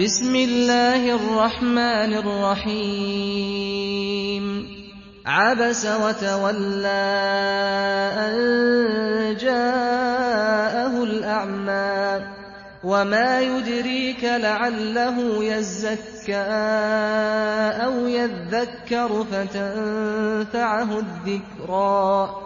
بسم الله الرحمن الرحيم عبس وتولى أن جاءه الأعمى وما يدريك لعله يزكى أو يذكر فتنفعه الذكرى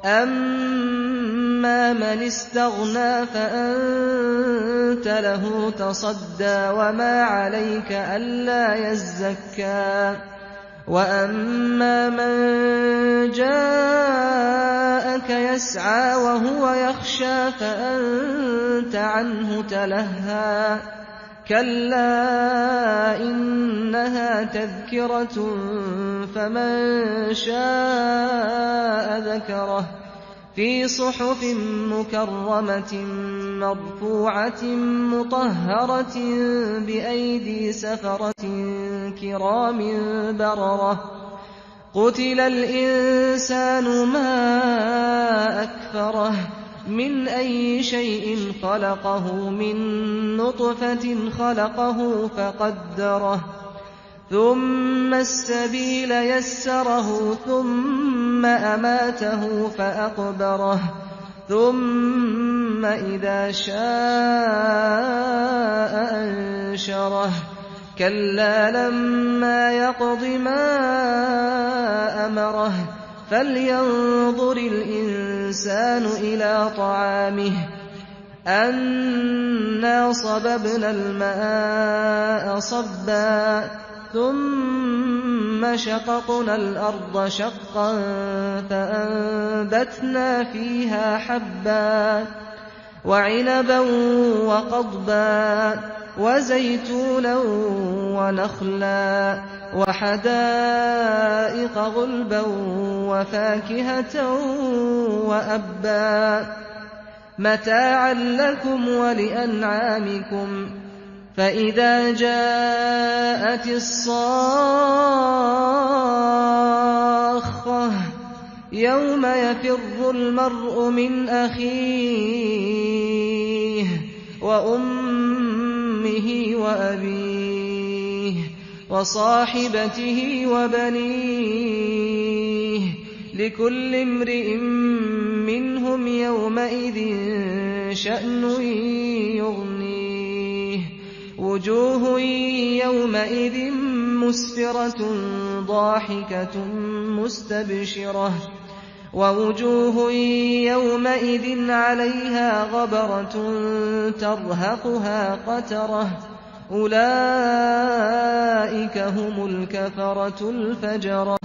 أما من استغنى فأنت له تصدى وما عليك ألا يزكى وأما من جاءك يسعى وهو يخشى فأنت عنه تلهى كلا إنها تذكرة فمن شاء ذكره في صحف مكرمة مرفوعة مطهرة بأيدي سفرة كرام بررة قتل الإنسان ما أكفره من أي شيء خلقه من نطفة خلقه فقدره ثم السبيل يسره ثم أماته فأقبره ثم إذا شاء أنشره كلا لما يقض ما أمره فلينظر الإنسان إلى طعامه أنا صببنا الماء صبا ثم شققنا الأرض شقا فأنبتنا فيها حبا وعنبا وقضبا وزيتونا ونخلا وحدائق غلبا وفاكهة وأبا متاعا لكم ولأنعامكم فإذا جاءت الصاخة يوم يفر المرء من أخيه وأمه وأبيه وصاحبته وبنيه لكل امرئ منهم يومئذ شأن يغنيه وجوه يومئذ مسفرة ضاحكة مستبشرة ووجوه يومئذ عليها غبرة ترهقها قترة أولئك هم الكفرة الفجرة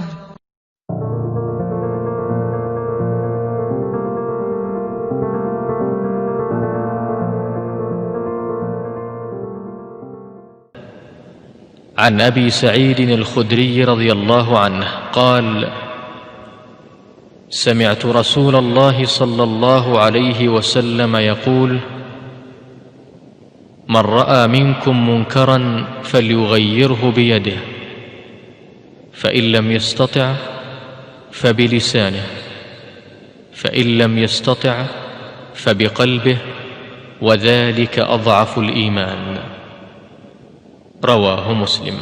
عن أبي سعيد الخدري رضي الله عنه قال: سمعت رسول الله صلى الله عليه وسلم يقول: من رأى منكم منكرا فليغيره بيده، فإن لم يستطع فبلسانه، فإن لم يستطع فبقلبه، وذلك أضعف الإيمان. رواه مسلم.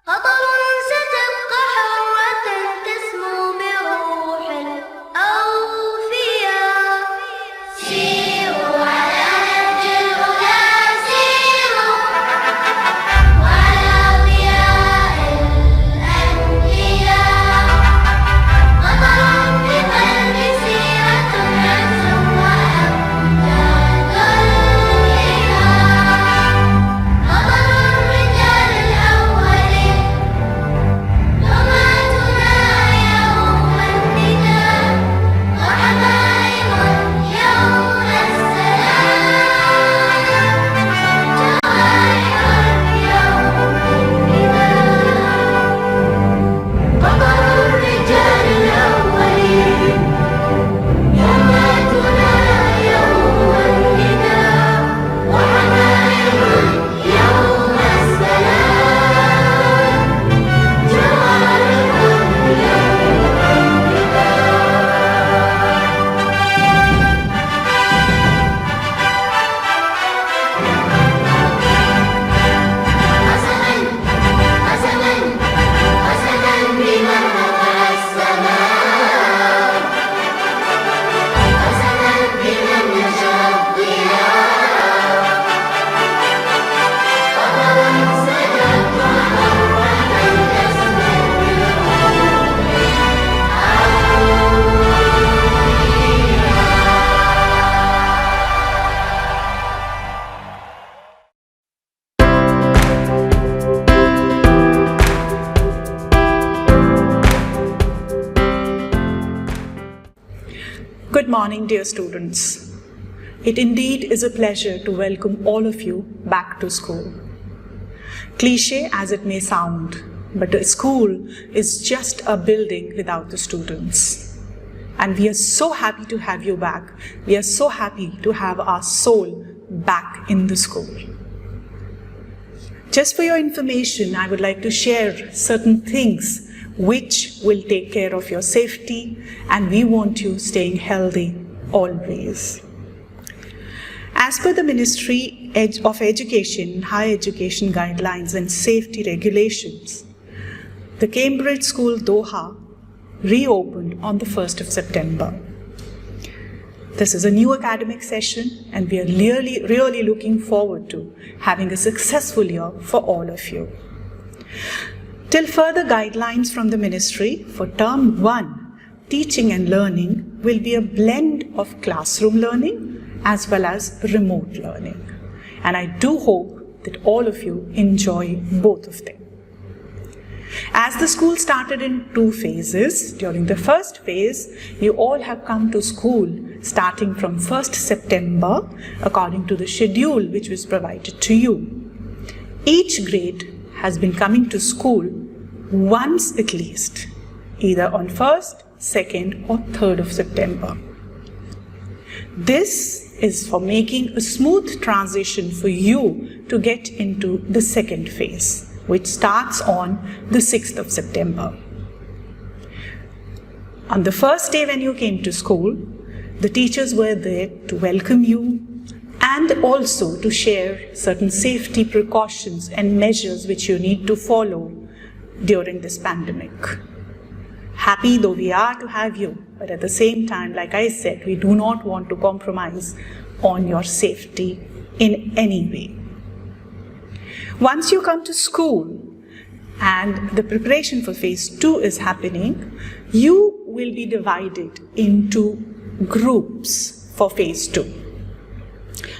خطر ستبقى حرة تسمو بروح Good morning, dear students. It indeed is a pleasure to welcome all of you back to school. Cliché as it may sound, but a school is just a building without the students. And we are so happy to have you back. We are so happy to have our soul back in the school. Just for your information, I would like to share certain things which will take care of your safety, and we want you staying healthy always. As per the Ministry of Education, Higher Education Guidelines and Safety Regulations, the Cambridge School Doha reopened on the 1st of September. This is a new academic session, and we are really looking forward to having a successful year for all of you. Till further guidelines from the Ministry, for Term 1, teaching and learning will be a blend of classroom learning as well as remote learning. And I do hope that all of you enjoy both of them. As the school started in 2 phases, during the first phase, you all have come to school starting from 1st September according to the schedule which was provided to you. Each grade has been coming to school once at least, either on 1st, 2nd or 3rd of September. This is for making a smooth transition for you to get into the second phase, which starts on the 6th of September. On the first day when you came to school, the teachers were there to welcome you and also to share certain safety precautions and measures which you need to follow during this pandemic. Happy though we are to have you, but at the same time, like I said, we do not want to compromise on your safety in any way. Once you come to school and the preparation for phase 2 is happening, you will be divided into groups for phase 2.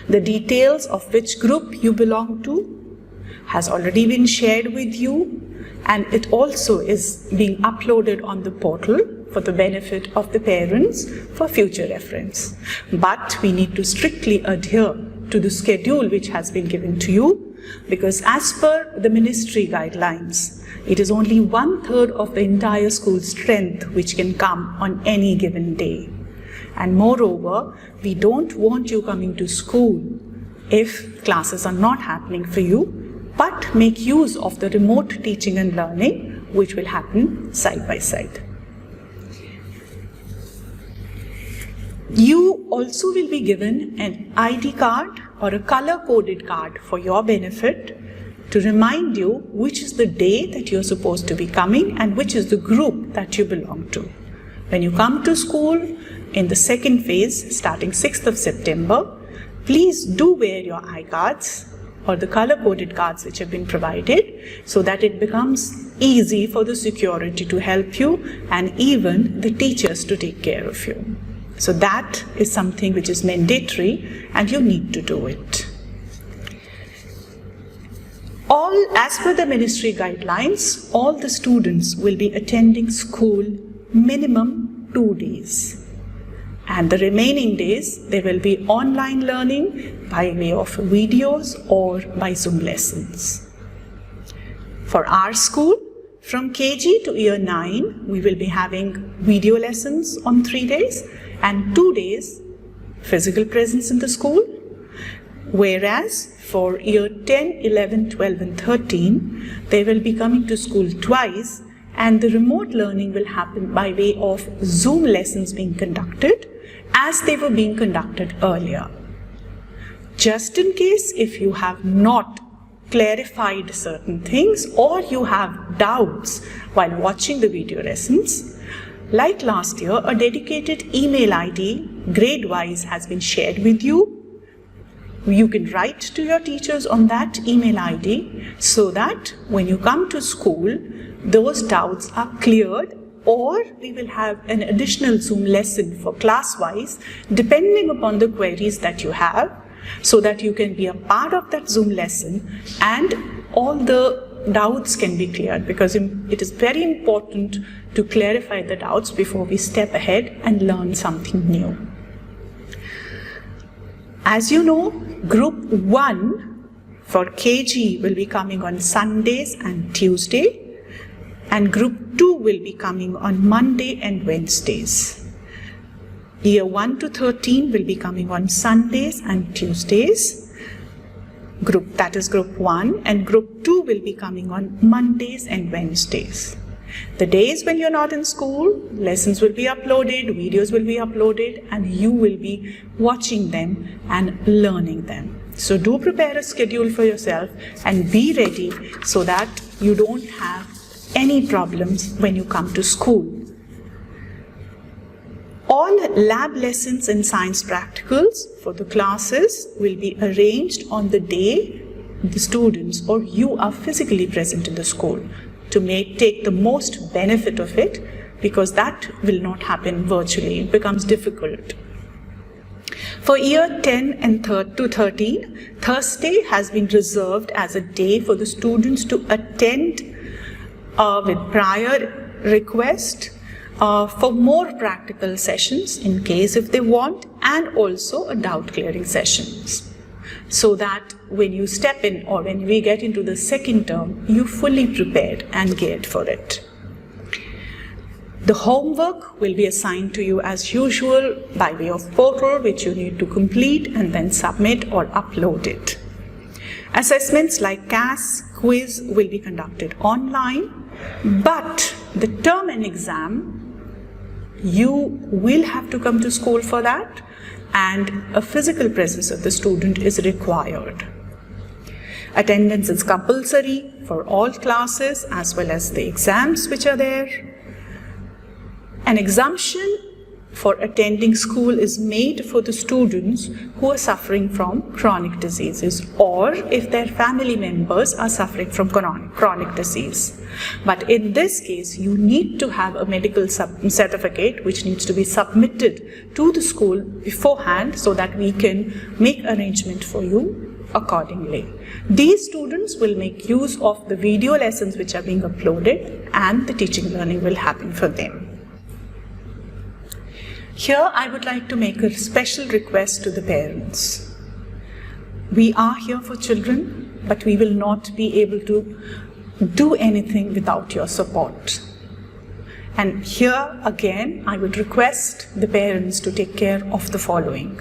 The details of which group you belong to has already been shared with you, and it also is being uploaded on the portal for the benefit of the parents for future reference. But we need to strictly adhere to the schedule which has been given to you, because as per the ministry guidelines, it is only 1/3 of the entire school strength which can come on any given day. And moreover, we don't want you coming to school if classes are not happening for you, but make use of the remote teaching and learning which will happen side by side. You also will be given an ID card or a color-coded card for your benefit to remind you which is the day that you're supposed to be coming and which is the group that you belong to. When you come to school in the second phase, starting 6th of September, please do wear your iCards or the color-coded cards which have been provided, so that it becomes easy for the security to help you and even the teachers to take care of you. So that is something which is mandatory and you need to do it. As per the ministry guidelines, all the students will be attending school minimum 2 days. And the remaining days, there will be online learning by way of videos or by Zoom lessons. For our school, from KG to year 9, we will be having video lessons on 3 days and 2 days physical presence in the school. Whereas for year 10, 11, 12 and 13, they will be coming to school twice, and the remote learning will happen by way of Zoom lessons being conducted as they were being conducted earlier. Just in case if you have not clarified certain things or you have doubts while watching the video lessons, like last year, a dedicated email ID grade-wise has been shared with you. You can write to your teachers on that email ID so that when you come to school, those doubts are cleared, or we will have an additional Zoom lesson for class-wise depending upon the queries that you have, so that you can be a part of that Zoom lesson and all the doubts can be cleared, because it is very important to clarify the doubts before we step ahead and learn something new. As you know, Group 1 for KG will be coming on Sundays and Tuesday, and Group 2 will be coming on Monday and Wednesdays. Year 1 to 13 will be coming on Sundays and Tuesdays. That is Group 1, and Group 2 will be coming on Mondays and Wednesdays. The days when you're not in school, lessons will be uploaded, videos will be uploaded, and you will be watching them and learning them. So do prepare a schedule for yourself and be ready so that you don't have any problems when you come to school. All lab lessons and science practicals for the classes will be arranged on the day the students or you are physically present in the school to take the most benefit of it, because that will not happen virtually. It becomes difficult. For year 10 and to 13, Thursday has been reserved as a day for the students to attend with prior request for more practical sessions in case if they want, and also a doubt clearing sessions, so that when you step in or when we get into the second term, you're fully prepared and geared for it. The homework will be assigned to you as usual by way of portal, which you need to complete and then submit or upload it. Assessments like CAS, quiz will be conducted online, but the term and exam, you will have to come to school for that, and a physical presence of the student is required. Attendance is compulsory for all classes as well as the exams which are there. An exemption for attending school is made for the students who are suffering from chronic diseases, or if their family members are suffering from chronic disease. But in this case, you need to have a medical certificate which needs to be submitted to the school beforehand so that we can make arrangement for you accordingly. These students will make use of the video lessons which are being uploaded, and the teaching learning will happen for them. Here I would like to make a special request to the parents. We are here for children, but we will not be able to do anything without your support. And here again, I would request the parents to take care of the following.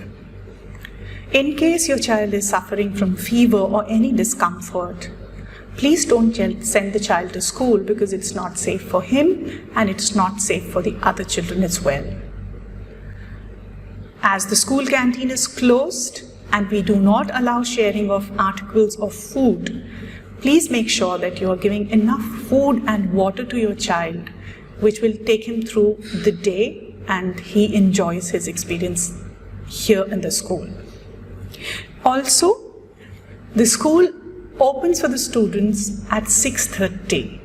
In case your child is suffering from fever or any discomfort, please don't send the child to school, because it's not safe for him and it's not safe for the other children as well. As the school canteen is closed and we do not allow sharing of articles of food, please make sure that you are giving enough food and water to your child, which will take him through the day and he enjoys his experience here in the school. Also, the school opens for the students at 6:30.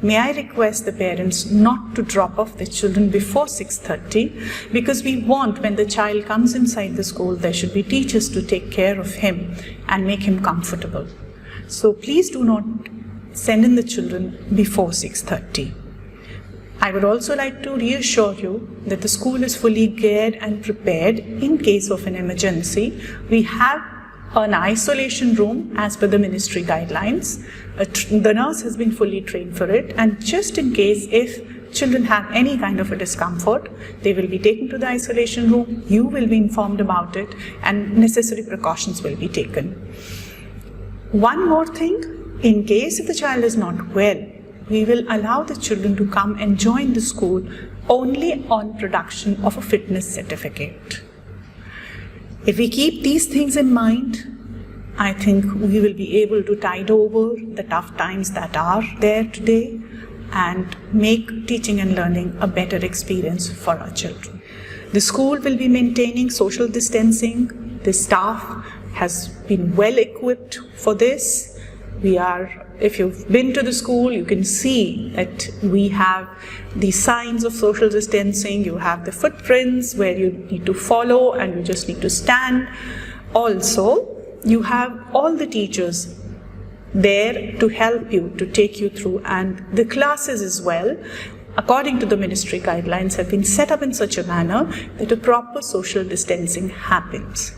May I request the parents not to drop off the children before 6:30, because we want, when the child comes inside the school, there should be teachers to take care of him and make him comfortable. So please do not send in the children before 6:30. I would also like to reassure you that the school is fully geared and prepared in case of an emergency. We have an isolation room as per the ministry guidelines. The nurse has been fully trained for it, and just in case if children have any kind of a discomfort, they will be taken to the isolation room, you will be informed about it, and necessary precautions will be taken. One more thing, in case if the child is not well, we will allow the children to come and join the school only on production of a fitness certificate. If we keep these things in mind, I think we will be able to tide over the tough times that are there today and make teaching and learning a better experience for our children. The school will be maintaining social distancing. The staff has been well equipped for this. If you've been to the school, you can see that we have the signs of social distancing. You have the footprints where you need to follow and you just need to stand. Also, you have all the teachers there to help you, to take you through, and the classes as well, according to the ministry guidelines, have been set up in such a manner that a proper social distancing happens.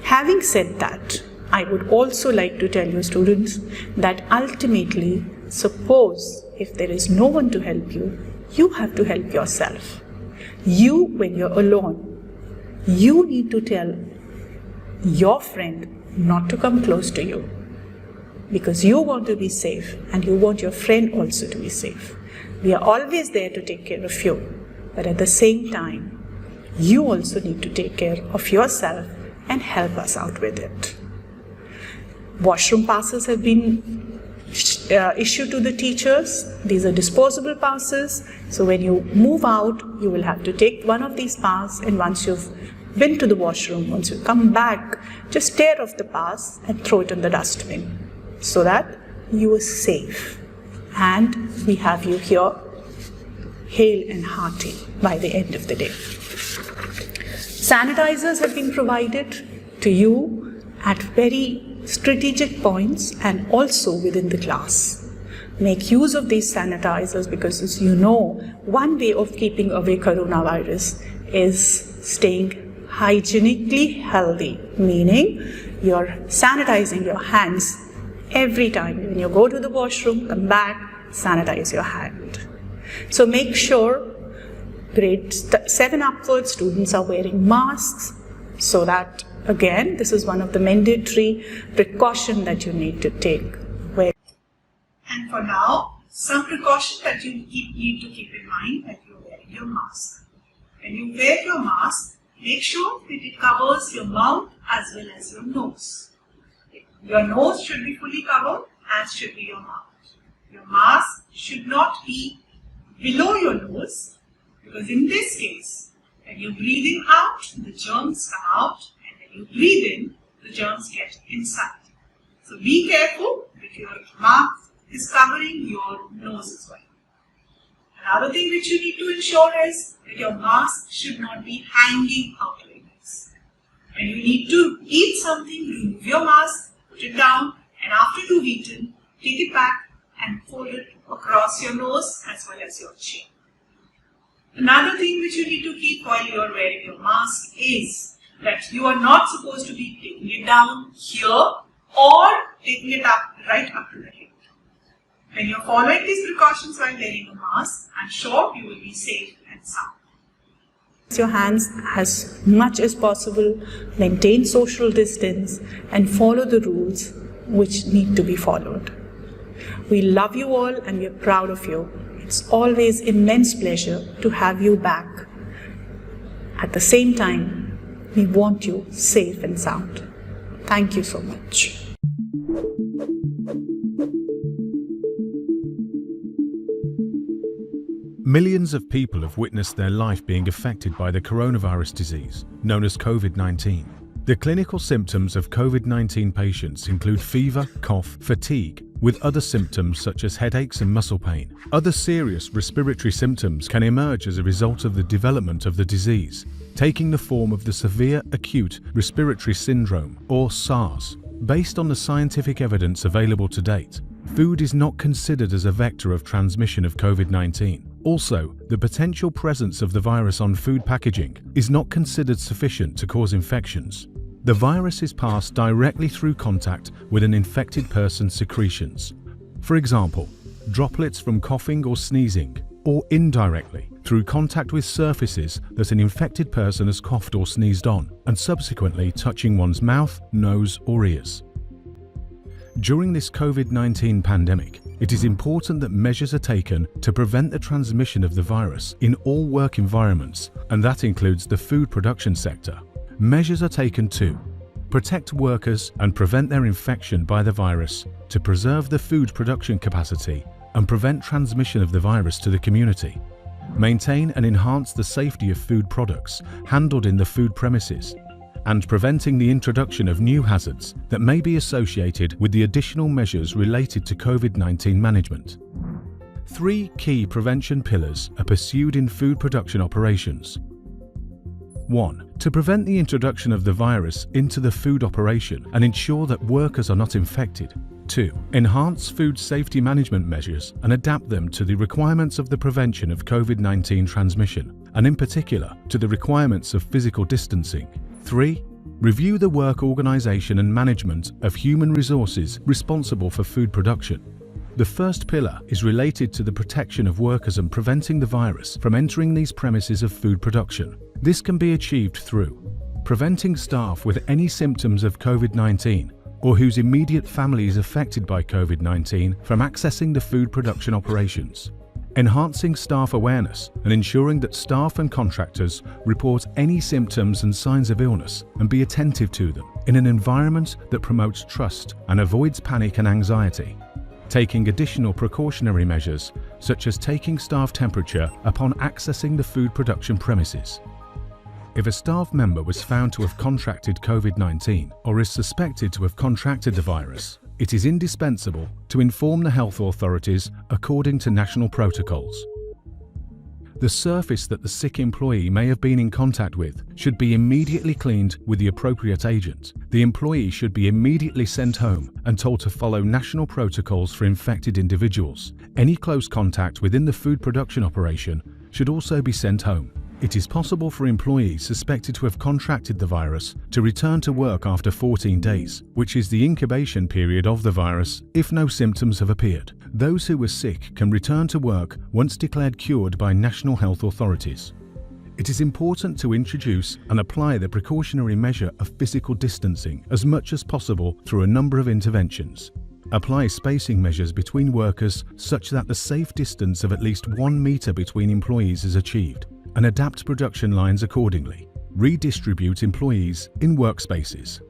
Having said that, I would also like to tell you students that ultimately, suppose if there is no one to help you, you have to help yourself. You, when you're alone, you need to tell your friend not to come close to you, because you want to be safe and you want your friend also to be safe. We are always there to take care of you, but at the same time, you also need to take care of yourself and help us out with it. Washroom passes have been issued to the teachers. These are disposable passes. So when you move out, you will have to take one of these passes, and once you've been to the washroom, once you come back, just tear off the pass and throw it in the dustbin so that you are safe. And we have you here hale and hearty by the end of the day. Sanitizers have been provided to you at very strategic points and also within the class. Make use of these sanitizers, because as you know, one way of keeping away coronavirus is staying hygienically healthy, meaning you're sanitizing your hands every time. When you go to the washroom, come back, sanitize your hand. So make sure grade 7 upwards students are wearing masks, so that again, this is one of the mandatory precautions that you need to take. And for now, some precaution that you need to keep in mind that you're wearing your mask. When you wear your mask, make sure that it covers your mouth as well as your nose. Your nose should be fully covered, as should be your mouth. Your mask should not be below your nose, because in this case, when you're breathing out, the germs come out, and when you breathe in, the germs get inside. So be careful that your mask is covering your nose as well. Another thing which you need to ensure is that your mask should not be hanging out like this. When you need to eat something, remove your mask, put it down, and after you've eaten, take it back and fold it across your nose as well as your chin. Another thing which you need to keep while you are wearing your mask is that you are not supposed to be taking it down here or taking it up right up to the hip. When you are following these precautions while wearing a mask, I'm sure you will be safe and sound. Your hands as much as possible, maintain social distance, and follow the rules which need to be followed. We love you all and we are proud of you. It's always immense pleasure to have you back. At the same time, we want you safe and sound. Thank you so much. Millions of people have witnessed their life being affected by the coronavirus disease, known as COVID-19. The clinical symptoms of COVID-19 patients include fever, cough, fatigue, with other symptoms such as headaches and muscle pain. Other serious respiratory symptoms can emerge as a result of the development of the disease, taking the form of the severe acute respiratory syndrome, or SARS. Based on the scientific evidence available to date, food is not considered as a vector of transmission of COVID-19. Also, the potential presence of the virus on food packaging is not considered sufficient to cause infections. The virus is passed directly through contact with an infected person's secretions. For example, droplets from coughing or sneezing, or indirectly through contact with surfaces that an infected person has coughed or sneezed on, and subsequently touching one's mouth, nose, or ears. During this COVID-19 pandemic, it is important that measures are taken to prevent the transmission of the virus in all work environments, and that includes the food production sector. Measures are taken to protect workers and prevent their infection by the virus, to preserve the food production capacity and prevent transmission of the virus to the community, maintain and enhance the safety of food products handled in the food premises, and preventing the introduction of new hazards that may be associated with the additional measures related to COVID-19 management. 3 key prevention pillars are pursued in food production operations. 1. To prevent the introduction of the virus into the food operation and ensure that workers are not infected. 2. Enhance food safety management measures and adapt them to the requirements of the prevention of COVID-19 transmission, and in particular to the requirements of physical distancing. 3. Review the work organisation and management of human resources responsible for food production. The first pillar is related to the protection of workers and preventing the virus from entering these premises of food production. This can be achieved through preventing staff with any symptoms of COVID-19 or whose immediate family is affected by COVID-19 from accessing the food production operations, enhancing staff awareness and ensuring that staff and contractors report any symptoms and signs of illness and be attentive to them in an environment that promotes trust and avoids panic and anxiety, taking additional precautionary measures such as taking staff temperature upon accessing the food production premises. If a staff member was found to have contracted COVID-19 or is suspected to have contracted the virus, it is indispensable to inform the health authorities according to national protocols. The surface that the sick employee may have been in contact with should be immediately cleaned with the appropriate agent. The employee should be immediately sent home and told to follow national protocols for infected individuals. Any close contact within the food production operation should also be sent home. It is possible for employees suspected to have contracted the virus to return to work after 14 days, which is the incubation period of the virus if no symptoms have appeared. Those who were sick can return to work once declared cured by national health authorities. It is important to introduce and apply the precautionary measure of physical distancing as much as possible through a number of interventions. Apply spacing measures between workers such that the safe distance of at least 1 meter between employees is achieved, and adapt production lines accordingly. Redistribute employees in workspaces.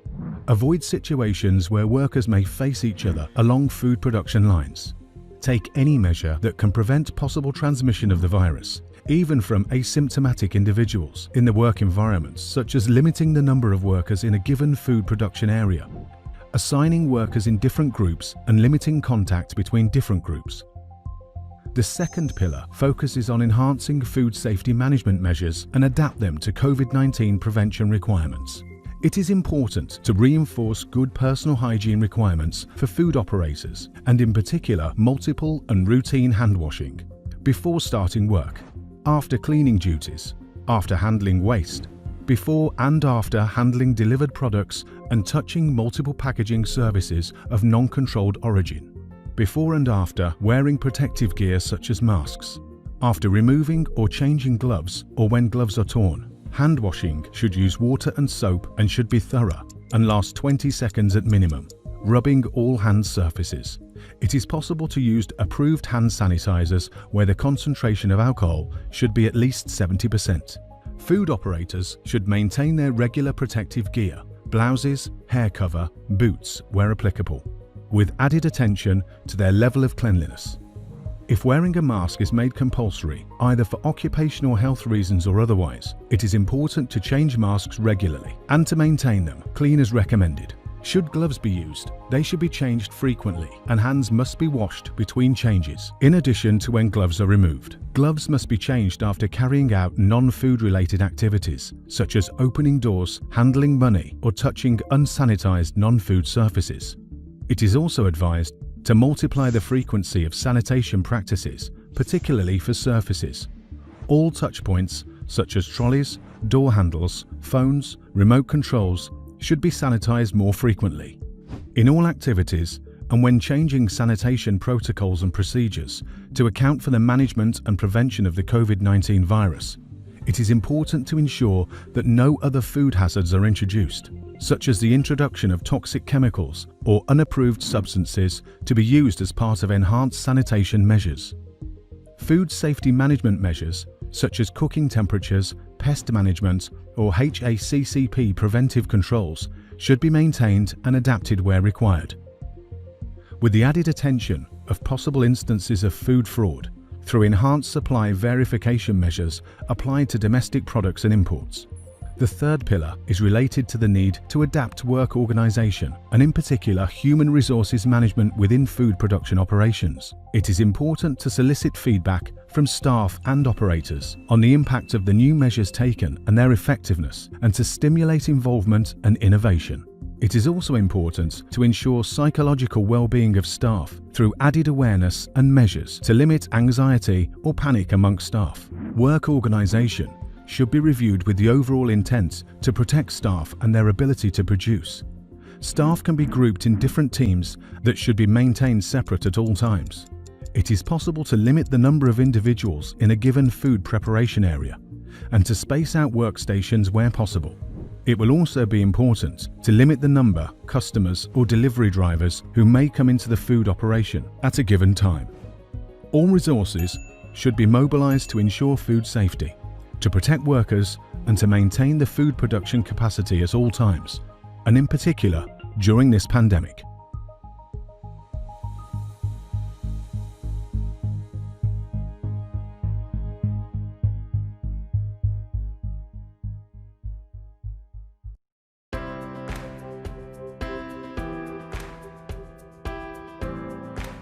Avoid situations where workers may face each other along food production lines. Take any measure that can prevent possible transmission of the virus, even from asymptomatic individuals, in the work environments, such as limiting the number of workers in a given food production area, assigning workers in different groups and limiting contact between different groups. The second pillar focuses on enhancing food safety management measures and adapt them to COVID-19 prevention requirements. It is important to reinforce good personal hygiene requirements for food operators, and in particular multiple and routine hand washing, before starting work, after cleaning duties, after handling waste, before and after handling delivered products and touching multiple packaging services of non-controlled origin, before and after wearing protective gear such as masks, after removing or changing gloves or when gloves are torn. Hand washing should use water and soap and should be thorough and last 20 seconds at minimum, rubbing all hand surfaces. It is possible to use approved hand sanitizers where the concentration of alcohol should be at least 70%. Food operators should maintain their regular protective gear, blouses, hair cover, boots where applicable, with added attention to their level of cleanliness. If wearing a mask is made compulsory, either for occupational health reasons or otherwise, it is important to change masks regularly and to maintain them clean as recommended. Should gloves be used, they should be changed frequently and hands must be washed between changes, in addition to when gloves are removed. Gloves must be changed after carrying out non-food related activities, such as opening doors, handling money, or touching unsanitized non-food surfaces. It is also advised to multiply the frequency of sanitation practices, particularly for surfaces. All touchpoints, such as trolleys, door handles, phones, remote controls, should be sanitized more frequently. In all activities, and when changing sanitation protocols and procedures to account for the management and prevention of the COVID-19 virus, it is important to ensure that no other food hazards are introduced, such as the introduction of toxic chemicals or unapproved substances to be used as part of enhanced sanitation measures. Food safety management measures, such as cooking temperatures, pest management, or HACCP preventive controls, should be maintained and adapted where required. With the added attention of possible instances of food fraud, through enhanced supply verification measures applied to domestic products and imports. The third pillar is related to the need to adapt work organisation and in particular human resources management within food production operations. It is important to solicit feedback from staff and operators on the impact of the new measures taken and their effectiveness, and to stimulate involvement and innovation. It is also important to ensure psychological well-being of staff through added awareness and measures to limit anxiety or panic amongst staff. Work organisation should be reviewed with the overall intent to protect staff and their ability to produce. Staff can be grouped in different teams that should be maintained separate at all times. It is possible to limit the number of individuals in a given food preparation area and to space out workstations where possible. It will also be important to limit the number of customers or delivery drivers who may come into the food operation at a given time. All resources should be mobilized to ensure food safety, to protect workers and to maintain the food production capacity at all times, and in particular during this pandemic.